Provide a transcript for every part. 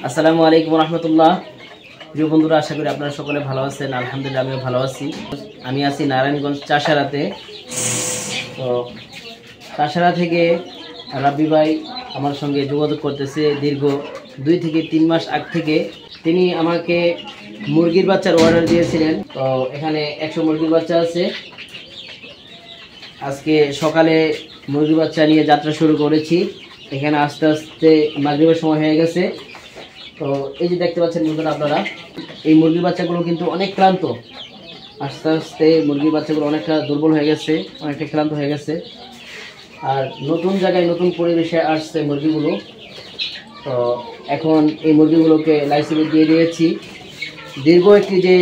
আসসালামু আলাইকুম রহমতুল্লাহ। প্রিয় বন্ধুরা, আশা করি আপনারা সকলে ভালো আছেন। আলহামদুলিল্লাহ, আমিও ভালো আছি। আমি আছি নারায়ণগঞ্জ চাষারাতে। তো চাষারা থেকে রাব্বি ভাই আমার সঙ্গে যোগাযোগ করতেছে দীর্ঘ 2 থেকে 3 মাস আগ থেকে। তিনি আমাকে মুরগির বাচ্চার অর্ডার দিয়েছিলেন। তো এখানে 100 মুরগির বাচ্চা আছে। আজকে সকালে মুরগির বাচ্চা নিয়ে যাত্রা শুরু করেছি। এখানে আস্তে আস্তে মাগরিবের সময় হয়ে গেছে। তো এই যে দেখতে পাচ্ছেন বন্ধুরা, আপনারা এই মুরগির বাচ্চাগুলো কিন্তু অনেক ক্লান্ত। আস্তে আস্তে মুরগির বাচ্চাগুলো অনেকটা দুর্বল হয়ে গেছে, অনেকটা ক্লান্ত হয়ে গেছে। আর নতুন জায়গায় নতুন পরিবেশে আসছে মুরগিগুলো। তো এখন এই মুরগিগুলোকে লাইসিনে দিয়ে দিয়েছি। দীর্ঘ একটি যে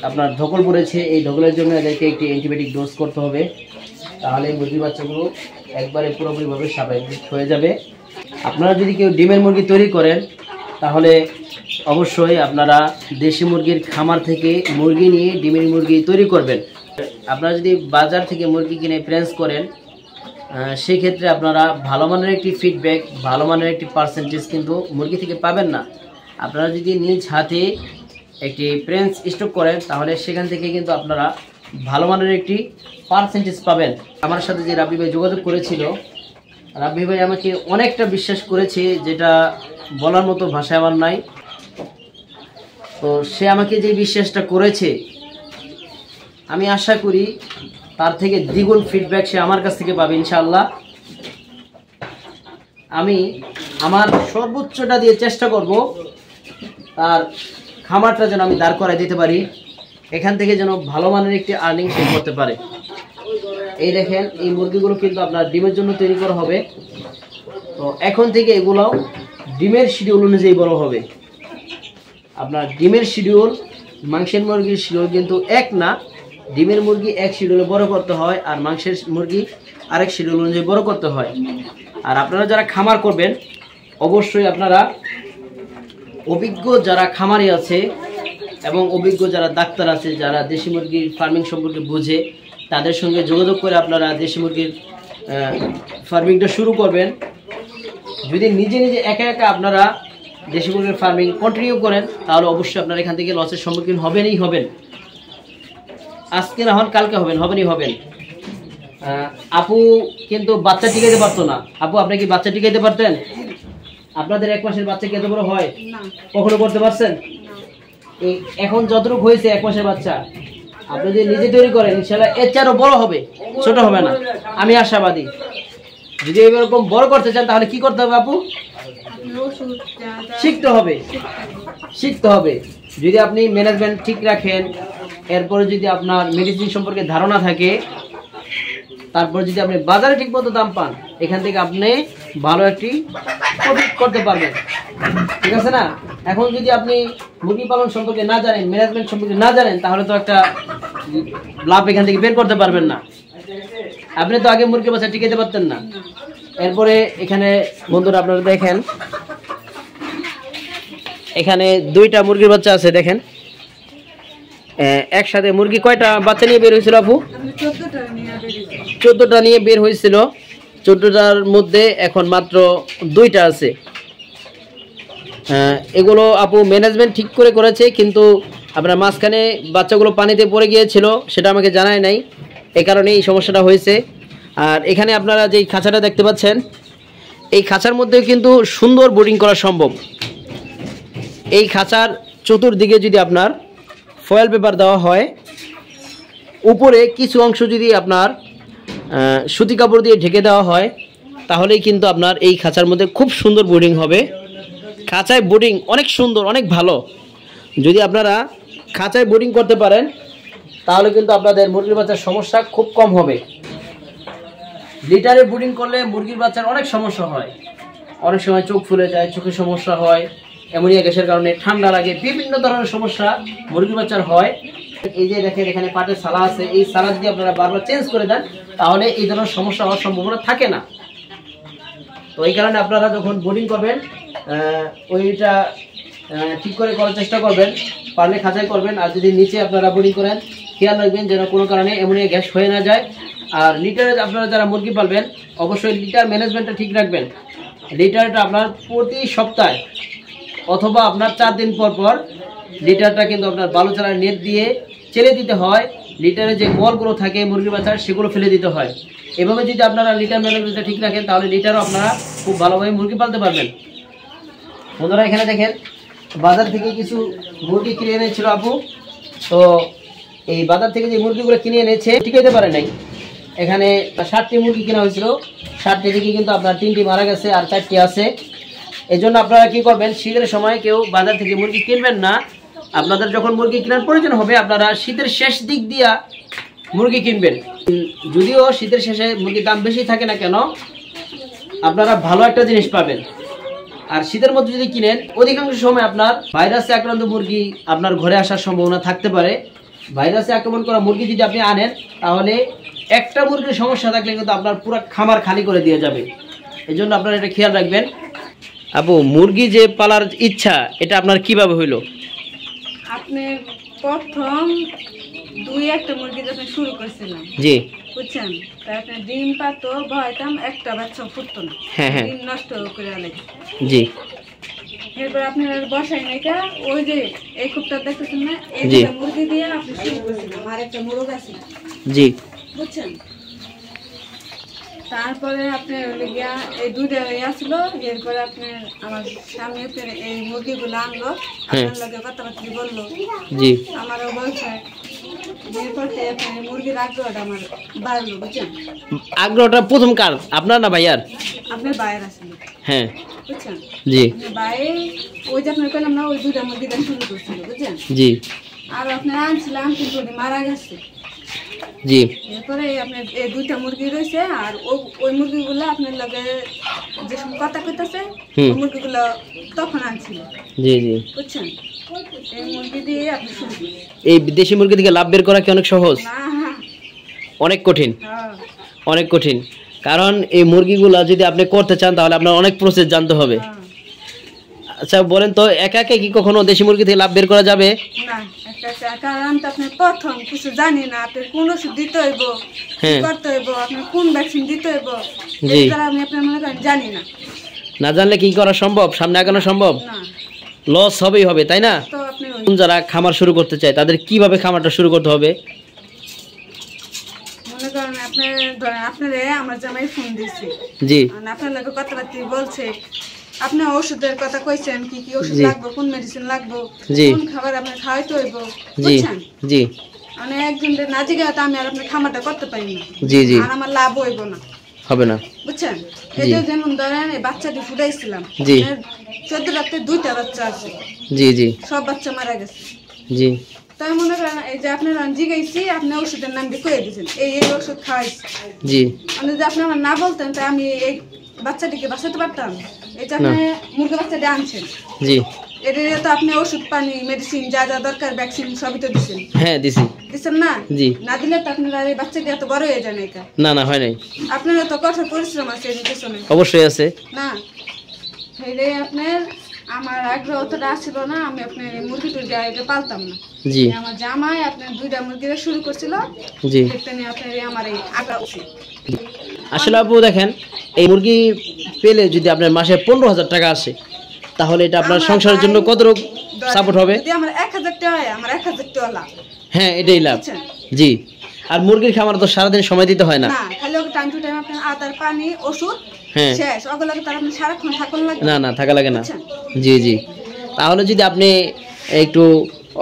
আপনার ধকল পড়েছে, এই ধকলের জন্য এদেরকে একটি অ্যান্টিবায়োটিক ডোজ করতে হবে। তাহলে মুরগির বাচ্চাগুলো একবারে পুরোপুরিভাবে স্বাভাবিক হয়ে যাবে। আপনারা যদি কেউ ডিমের মুরগি তৈরি করেন, তাহলে অবশ্যই আপনারা দেশি মুরগির খামার থেকে মুরগি নিয়ে ডিমের মুরগি তৈরি করবেন। আপনারা যদি বাজার থেকে মুরগি কিনে প্রেস করেন, সেই ক্ষেত্রে আপনারা ভালো মানের একটি ফিডব্যাক, ভালো মানের একটি পার্সেন্টেজ কিন্তু মুরগি থেকে পাবেন না। আপনারা যদি নিজ হাতে একটি প্রেস স্টক করেন, তাহলে সেখান থেকে কিন্তু আপনারা ভালো মানের একটি পার্সেন্টেজ পাবেন। আমার সাথে যে রাব্বি ভাই যোগাযোগ করেছিল, রাব্বি ভাই আমাকে অনেকটা বিশ্বাস করেছে, যেটা বলার মতো ভাষা আমার নাই। তো সে আমাকে যে বিশ্বাসটা করেছে, আমি আশা করি তার থেকে দ্বিগুণ ফিডব্যাক সে আমার কাছ থেকে পাবে ইনশাআল্লাহ। আমি আমার সর্বোচ্চটা দিয়ে চেষ্টা করব তার খামারটা যেন আমি দাঁড় করায় দিতে পারি, এখান থেকে যেন ভালো মানের একটি আর্নিং সে করতে পারে। এই দেখেন, এই মুরগিগুলো কিন্তু আপনার ডিমের জন্য তৈরি করা হবে। তো এখন থেকে এগুলো ডিমের শিডিউল অনুযায়ী বড় হবে। আপনার ডিমের শিডিউল মাংসের মুরগির শিডিউল কিন্তু এক না। ডিমের মুরগি এক শিডিউলে বড় করতে হয়, আর মাংসের মুরগি আরেক শিডিউল অনুযায়ী বড় করতে হয়। আর আপনারা যারা খামার করবেন, অবশ্যই আপনারা অভিজ্ঞ যারা খামারি আছে এবং অভিজ্ঞ যারা ডাক্তার আছে, যারা দেশি মুরগির ফার্মিং সম্পর্কে বুঝে, তাদের সঙ্গে যোগাযোগ করে আপনারা দেশি মুরগির ফার্মিংটা শুরু করবেন। যদি নিজে নিজে একা একা আপনারা দেশি মুরগির ফার্মিং কন্টিনিউ করেন, তাহলে অবশ্যই আপনারা এখান থেকে লসের সম্মুখীন হবেনই হবেন। আজকে না হন কালকে হবেনই হবেন। আপু কিন্তু বাচ্চা টিকাইতে পারতো না। আপু, আপনি কি বাচ্চা টিকাইতে পারতেন? আপনাদের 1 মাসের বাচ্চা কি এত বড় হয়? কখনো করতে পারছেন? এখন যতটুকু হয়েছে 1 মাসের বাচ্চা, আপনি যদি নিজে তৈরি করেন, ইনশাআল্লাহ এর চেয়ে আরো বড় হবে, ছোট হবে না। আমি আশাবাদী। যদি এরকম বড় করতে চান, তাহলে কি করতে হবে আপু? শিখতে হবে। যদি আপনি ম্যানেজমেন্ট ঠিক রাখেন, এরপরে যদি আপনার মেডিসিন সম্পর্কে ধারণা থাকে, তারপর যদি আপনি বাজারে ঠিক মতো দাম পান, এখান থেকে আপনি ভালো একটি প্রফিট করতে পারবেন। ঠিক আছে না? এখন যদি আপনি মুরগি পালন সম্পর্কে না জানেন, ম্যানেজমেন্ট সম্পর্কে না জানেন, তাহলে তো একটা লাভ এখান থেকে বের করতে পারবেন না। আপনি তো আগে মুরগি বাচ্চা টিকাইতে পারতেন না। এরপরে এখানে বন্ধুরা আপনারা দেখেন, এখানে 2টা মুরগির বাচ্চা আছে। দেখেন, একসাথে মুরগি কয়টা বাচ্চা নিয়ে বের হয়েছিল আপু? 14টা নিয়ে বের হয়েছিল। 14টার মধ্যে এখন মাত্র 2টা আছে। এগুলো আপু ম্যানেজমেন্ট ঠিক করে করেছে, কিন্তু আপনার মাঝখানে বাচ্চাগুলো পানিতে পড়ে গিয়েছিল, সেটা আমাকে জানায় নাই। এই কারণে এই সমস্যাটা হয়েছে। আর এখানে আপনারা যেই খাঁচাটা দেখতে পাচ্ছেন, এই খাঁচার মধ্যেও কিন্তু সুন্দর বোর্ডিং করা সম্ভব। এই খাঁচার চতুর্দিকে যদি আপনার ফয়েল পেপার দেওয়া হয়, উপরে কিছু অংশ যদি আপনার সুতি কাপড় দিয়ে ঢেকে দেওয়া হয়, তাহলেই কিন্তু আপনার এই খাঁচার মধ্যে খুব সুন্দর বোর্ডিং হবে। খাঁচায় বোর্ডিং অনেক সুন্দর, অনেক ভালো। যদি আপনারা খাঁচায় বোর্ডিং করতে পারেন, তাহলে কিন্তু আপনাদের মুরগির বাচ্চার সমস্যা খুব কম হবে। লিটারে বোর্ডিং করলে মুরগির বাচ্চার অনেক সমস্যা হয়। অনেক সময় চোখ ফুলে যায়, চোখের সমস্যা হয়, অ্যামোনিয়া গ্যাসের কারণে ঠান্ডা লাগে, বিভিন্ন ধরনের সমস্যা মুরগির বাচ্চার হয়। এই যে দেখেন, এখানে পাটের সালা আছে। এই সালা যদি আপনারা বারবার চেঞ্জ করে দেন, তাহলে এই ধরনের সমস্যা হওয়ার সম্ভাবনা থাকে না। তো এই কারণে আপনারা যখন বোর্ডিং করবেন, ওইটা ঠিক করে করার চেষ্টা করবেন। পারলে খাঁচায় করবেন। আর যদি নিচে আপনারা বোর্ডিং করেন, খেয়াল রাখবেন যেন কোনো কারণে অ্যামোনিয়া গ্যাস হয়ে না যায়। আর লিটারে আপনারা যারা মুরগি পালবেন, অবশ্যই লিটার ম্যানেজমেন্টটা ঠিক রাখবেন। লিটারটা আপনার প্রতি সপ্তাহে অথবা আপনার 4 দিন পর পর লিটারটা কিন্তু আপনার বালুচারা নেট দিয়ে চেলে দিতে হয়। লিটারে যে মলগুলো থাকে মুরগির বাচ্চার সেগুলো ফেলে দিতে হয়। এভাবে যদি আপনারা লিটার ম্যানেজমেন্টটা ঠিক রাখেন তাহলে লিটারও আপনারা খুব ভালোভাবে মুরগি পালতে পারবেন। বন্ধুরা এখানে দেখেন বাজার থেকে কিছু মুরগি কিনে এনেছিল আপু। তো এই বাজার থেকে যে মুরগিগুলো কিনে এনেছে টিকাইতে পারে নাই। এখানে 60টি মুরগি কেনা হয়েছিল, 60টি থেকে কিন্তু আপনার 3টি মারা গেছে আর 4টি আছে। এই জন্য আপনারা কি করবেন, শীতের সময় কেউ বাজার থেকে মুরগি কিনবেন না। আপনাদের যখন মুরগি কেনার প্রয়োজন হবে আপনারা শীতের শেষ দিক দিয়া মুরগি কিনবেন। যদিও শীতের শেষে মুরগির দাম বেশি থাকে না কেন, আপনারা ভালো একটা জিনিস পাবেন। আর শীতের মধ্যে যদি কিনেন অধিকাংশ সময় আপনার ভাইরাসে আক্রান্ত মুরগি আপনার ঘরে আসার সম্ভাবনা থাকতে পারে। ভাইরাসে আক্রমণ করা মুরগি যদি আপনি আনেন তাহলে একটা মুরগির সমস্যা থাকলে কিন্তু আপনার পুরো খামার খালি করে দিয়ে যাবে। এই জন্য আপনারা এটা খেয়াল রাখবেন। আপু মুরগি যে পালার ইচ্ছা এটা আপনার কিভাবে হইলো? আপনি প্রথম 2-1টা মুরগি যখন শুরু করছিলাম, জি বুঝছেন, তাই আপনি ডিম পাতো ভয়তাম, একটা বাচ্চা ফুটতো না, ডিম নষ্ট করে লাগে। জি এরপর আপনার বসাই নাইকা ওই যে এই কুপটা দেখতেছেন না, এই দুটো মুরগি দিয়ে আপনি শুরু করছিলেন। আর একটা মুরগ আছে, জি বুঝছেন। তারপরে আপনার গিয়া এই দুইটা আসছিল। এরপরে আপনার আমার স্বামী এই মুরগিগুলো আনলো, আপনার লগে কথাবার্তা বললো, জি আমারও বলছে। এরপর আপনার মুরগির আগ্রহটা আমার বাড়লো, বুঝছেন। আগ্রহটা প্রথম কার, আপনার না ভাইয়ার? আপনার বাইরে আসলো, হ্যাঁ বুঝছেন। জি বাইরে ওই যে আপনার কইলাম না, ওই দুইটা মুরগিটা শুরু করছিল, বুঝছেন। জি আর আপনার আনছিলাম কিন্তু ওটা মারা গেছে। জি এরপরে আপনার এই দুইটা মুরগি রয়েছে। আর ওই মুরগিগুলো আপনার লগে যে কথা কইতেছে ওই মুরগিগুলো তখন আনছিল, জি জি বুঝছেন। এই মুরগি দিয়ে আপনি শুরু করুন। এই বিদেশি মুরগি থেকে লাভ বের করা কি অনেক সহজ? না, অনেক কঠিন, হ্যাঁ অনেক কঠিন। কারণ এই মুরগিগুলা যদি আপনি করতে চান তাহলে আপনার অনেক প্রসেস জানতে হবে। আচ্ছা বলেন তো, একা একা কি কখনো দেশি মুরগি থেকে লাভ বের করা যাবে? না, কারণ আপনি প্রথম কিছু জানি না, আপনি কোন ওষুধ দিতে হইব, কি করতে হইব, আপনি কোন ভ্যাকসিন দিতে হইব, এটা আমি আপনার মনে করেন জানি না। না জানলে কি করা সম্ভব? সামনে আগানো সম্ভব? না, লস হবেই হবে, তাই না? তো আপনি যারা খামার শুরু করতে চায় তাদের কিভাবে খামারটা শুরু করতে হবে? মনে করেন আপনার ধরেন আপনারে আমার জামাই ফোন দিয়েছে, জি আপনার লগে কথাবার্তা বলছে, আপনি ওষুধের কথা কইছেন, কি কি ওষুধ লাগবে, কোন মেডিসিন লাগবে, কোন খাবার আপনি খাওয়াইতে হইব, বুঝছেন। জি মানে একজন না জিজ্ঞাসা তো আমি আর আপনার খামারটা করতে পারি না। জি জি আর আমার লাভ হইব না, হবে না, বুঝছেন। এই যে যেমন ধরেন এই বাচ্চাটি ফুটাইছিলাম, 14 রাতে 2টা বাচ্চা আছে, জি জি সব বাচ্চা মারা গেছে। জি তাই মনে করেন এই যে আপনার জিগাইছি, আপনি ওষুধের নাম দিয়ে কয়ে দিয়েছেন, এই এই ওষুধ খাওয়াইছি। জি মানে যদি আপনি আমার না বলতেন তাই আমি এই বাচ্চাটিকে বাঁচাতে পারতাম। এই যে আপনি মুরগি বাচ্চাটি আনছেন, জি এটা তো আপনি ওষুধ পানি মেডিসিন যা যা দরকার ভ্যাকসিন সবই তো দিচ্ছেন। হ্যাঁ দিছি। দিচ্ছেন না? জি না দিলে তো আপনার এই বাচ্চাটি এত বড় হয়ে যায় না। এটা না না হয় নাই। আপনার তো কঠোর পরিশ্রম আছে এর পেছনে। অবশ্যই আছে না, সেইটাই আপনার আমার আগ্রহ অতটা আসছিল না। আমি আপনার মুরগি টুরগি এটা পালতাম না। জি আমার জামাই আপনার 2টা মুরগি শুরু করছিল, জি দেখতে নিয়ে আপনার আমার এই আগ্রহ আছে। আসলে আপু দেখেন, এই মুরগি পেলে যদি আপনার মাসে 15,000 টাকা আসে তাহলে এটা আপনার সংসারের জন্য কতটুকু সাপোর্ট হবে? যদি আমার 1000 টাকা হয়, আমার 1000 টাকা লাভ। হ্যাঁ এটাই লাভ। জি আর মুরগির খামার তো সারাদিন সময় দিতে হয় না। না, খালি ওকে টাইম টু টাইম আপনার আদার পানি ওষুধ শেষ, ওগুলোকে তার আপনি সারাক্ষণ থাকুন লাগে না? না থাকা লাগে না। জি জি তাহলে যদি আপনি একটু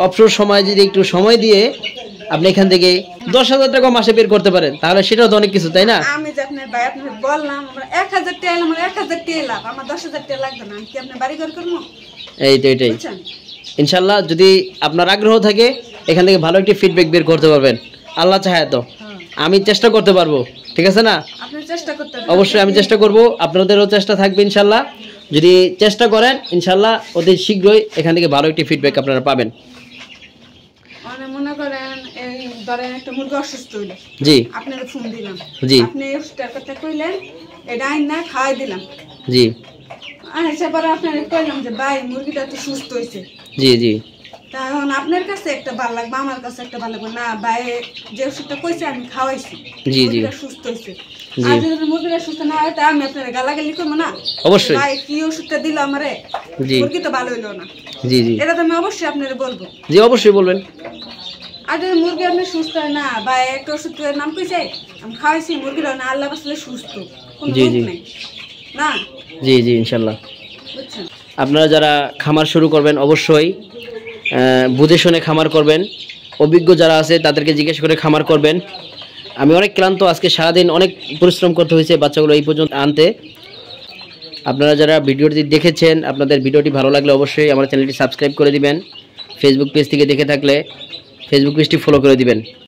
অবসর সময় যদি একটু সময় দিয়ে আপনি এখান থেকে 10,000 টাকা মাসে বের করতে পারেন তাহলে সেটাও তো অনেক কিছু, তাই না? আমি যে আপনার ভাই আপনার বললাম আমরা 1000 টাকা এলাম, আমার 1000 টাকা লাভ, আমার 10,000 টাকা লাগবে না। আমি কি আপনার বাড়ি ঘর করবো? এই তো এটাই। ইনশাল্লাহ যদি আপনার আগ্রহ থাকে এখান থেকে ভালো একটি ফিডব্যাক বের করতে পারবেন, আল্লাহ চাহে তো। আমি চেষ্টা করতে পারবো, ঠিক আছে না? আপনি চেষ্টা করতে অবশ্যই আমি চেষ্টা করব, আপনাদেরও চেষ্টা থাকবে ইনশাল্লাহ। যদি চেষ্টা করেন ইনশাল্লাহ অতি শীঘ্রই এখান থেকে ভালো একটি ফিডব্যাক আপনারা পাবেন। মানে মনে করেন এই ধরেন একটা মুরগি অসুস্থ হইলো, জি আপনার ফোন দিলাম, জি আপনি ওষুধটার কথা কইলেন, এটা আইন না খাওয়াই দিলাম, জি আচ্ছা পরে আপনার কইলাম যে ভাই মুরগিটা তো সুস্থ হয়েছে, জি জি কারণ আপনার কাছে একটা ভালো লাগবে, আমার কাছে একটা ভালো লাগবে না। ভাই যে ওষুধটা কইছে আমি খাওয়াইছি, জি জি সুস্থ হয়েছে। আর যদি মুরগিটা সুস্থ না হয় তা আমি আপনার গালাগালি করবো না। অবশ্যই ভাই কি ওষুধটা দিল আমারে, জি মুরগি তো ভালো হইলো না। জি জি এটা তো আমি অবশ্যই আপনারা বলবো। জি অবশ্যই বলবেন। আর যদি মুরগি আপনার সুস্থ হয় না, বা একটা ওষুধের নাম কইছে আমি খাওয়াইছি, মুরগিটা না আল্লাহ বাসলে সুস্থ, কোনো জি রোগ জি নাই না। জি জি ইনশাল্লাহ। বুঝছেন? আপনারা যারা খামার শুরু করবেন অবশ্যই বুঝে শুনে খামার করবেন। অভিজ্ঞ যারা আছে তাদেরকে জিজ্ঞেস করে খামার করবেন। আমি অনেক ক্লান্ত, আজকে সারাদিন অনেক পরিশ্রম করতে হয়েছে বাচ্চাগুলো এই পর্যন্ত আনতে। আপনারা যারা ভিডিওটি দেখেছেন, আপনাদের ভিডিওটি ভালো লাগলে অবশ্যই আমার চ্যানেলটি সাবস্ক্রাইব করে দিবেন। ফেসবুক পেজ থেকে দেখে থাকলে ফেসবুক পেজটি ফলো করে দিবেন।